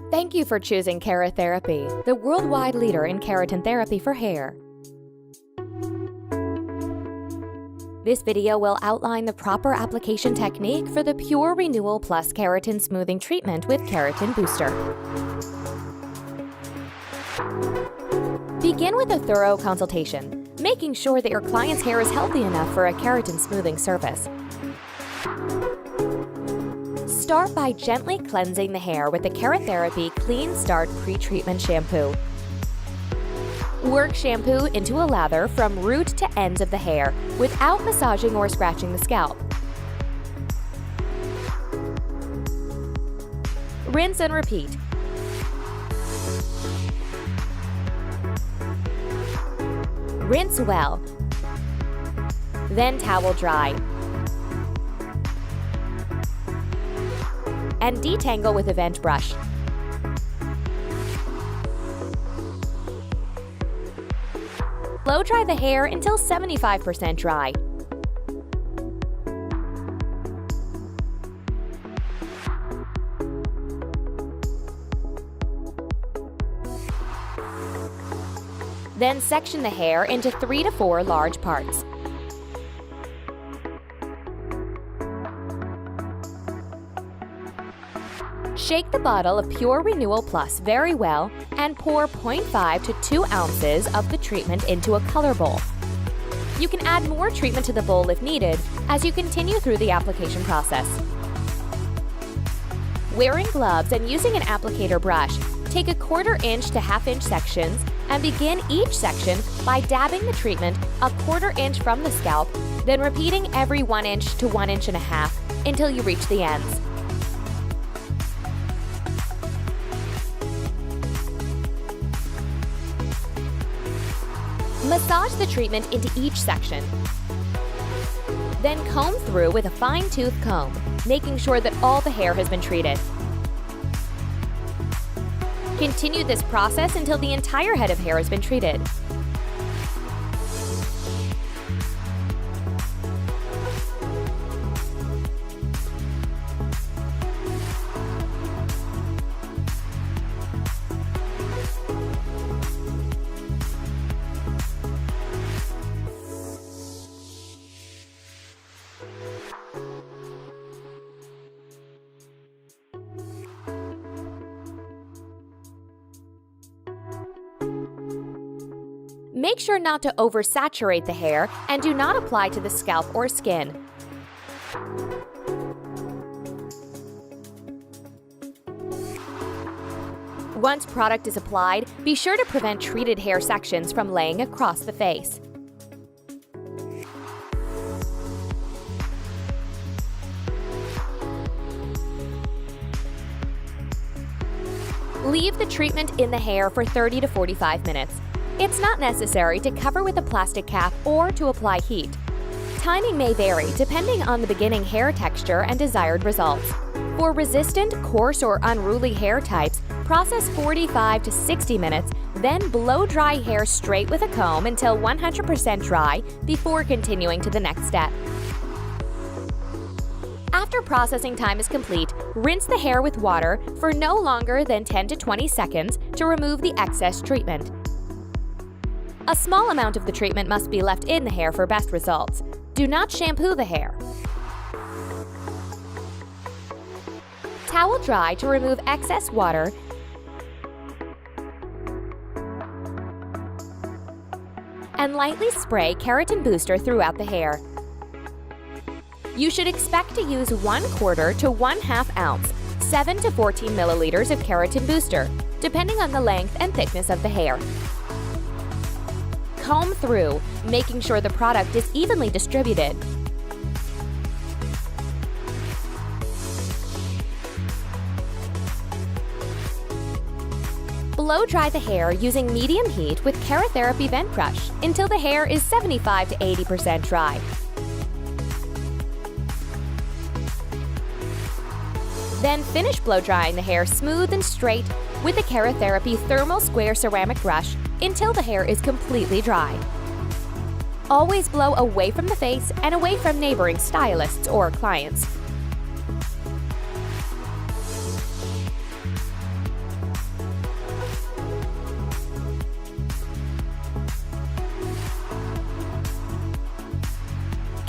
Thank you for choosing Keratherapy, the worldwide leader in keratin therapy for hair. This video will outline the proper application technique for the Pure Renewal Plus Keratin Smoothing Treatment with Keratin Booster. Begin with a thorough consultation, making sure that your client's hair is healthy enough for a keratin smoothing service. Start by gently cleansing the hair with the Keratherapy Clean Start Pre-Treatment Shampoo. Work shampoo into a lather from root to ends of the hair without massaging or scratching the scalp. Rinse and repeat. Rinse well. Then towel dry. And detangle with a vent brush. Blow dry the hair until 75% dry. Then section the hair into 3 to 4 large parts. Shake the bottle of Pure Renewal Plus very well and pour 0.5 to 2 ounces of the treatment into a color bowl. You can add more treatment to the bowl if needed as you continue through the application process. Wearing gloves and using an applicator brush, take a 1/4 inch to 1/2 inch sections and begin each section by dabbing the treatment a 1/4 inch from the scalp, then repeating every 1 inch to 1.5 inches until you reach the ends. Massage the treatment into each section. Then comb through with a fine-tooth comb, making sure that all the hair has been treated. Continue this process until the entire head of hair has been treated. Make sure not to oversaturate the hair and do not apply to the scalp or skin. Once product is applied, be sure to prevent treated hair sections from laying across the face. Leave the treatment in the hair for 30 to 45 minutes. It's not necessary to cover with a plastic cap or to apply heat. Timing may vary depending on the beginning hair texture and desired results. For resistant, coarse, or unruly hair types, process 45 to 60 minutes, then blow dry hair straight with a comb until 100% dry before continuing to the next step. After processing time is complete, rinse the hair with water for no longer than 10 to 20 seconds to remove the excess treatment. A small amount of the treatment must be left in the hair for best results. Do not shampoo the hair. Towel dry to remove excess water and lightly spray Keratin Booster throughout the hair. You should expect to use 1/4 to 1/2 ounce, 7 to 14 milliliters of Keratin Booster, depending on the length and thickness of the hair. Comb through, making sure the product is evenly distributed. Blow dry the hair using medium heat with Keratherapy vent brush until the hair is 75 to 80% dry. Then finish blow drying the hair smooth and straight with the Keratherapy Thermal Square Ceramic Brush until the hair is completely dry. Always blow away from the face and away from neighboring stylists or clients.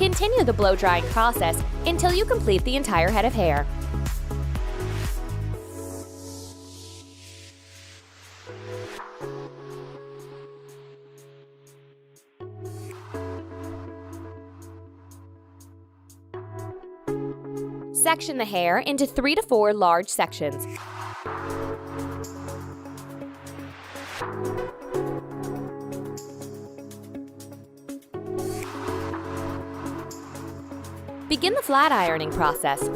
Continue the blow-drying process until you complete the entire head of hair. Section the hair into 3 to 4 large sections. Begin the flat ironing process.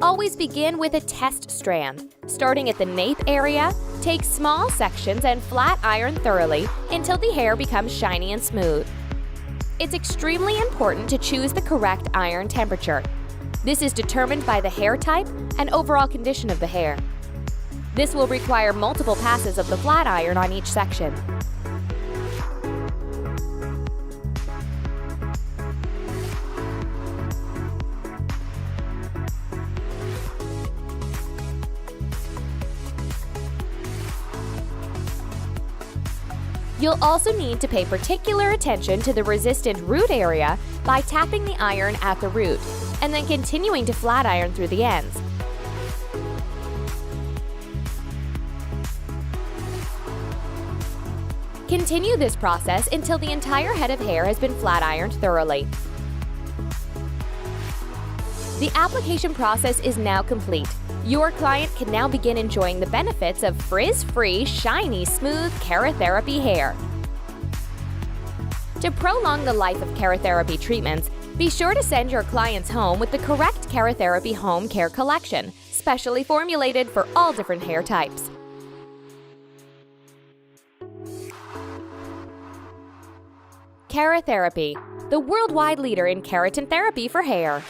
Always begin with a test strand. Starting at the nape area, take small sections and flat iron thoroughly until the hair becomes shiny and smooth. It's extremely important to choose the correct iron temperature. This is determined by the hair type and overall condition of the hair. This will require multiple passes of the flat iron on each section. You'll also need to pay particular attention to the resistant root area by tapping the iron at the root, and then continuing to flat iron through the ends. Continue this process until the entire head of hair has been flat ironed thoroughly. The application process is now complete. Your client can now begin enjoying the benefits of frizz-free, shiny, smooth Keratherapy hair. To prolong the life of Keratherapy treatments, be sure to send your clients home with the correct Keratherapy home care collection, specially formulated for all different hair types. Keratherapy, the worldwide leader in keratin therapy for hair.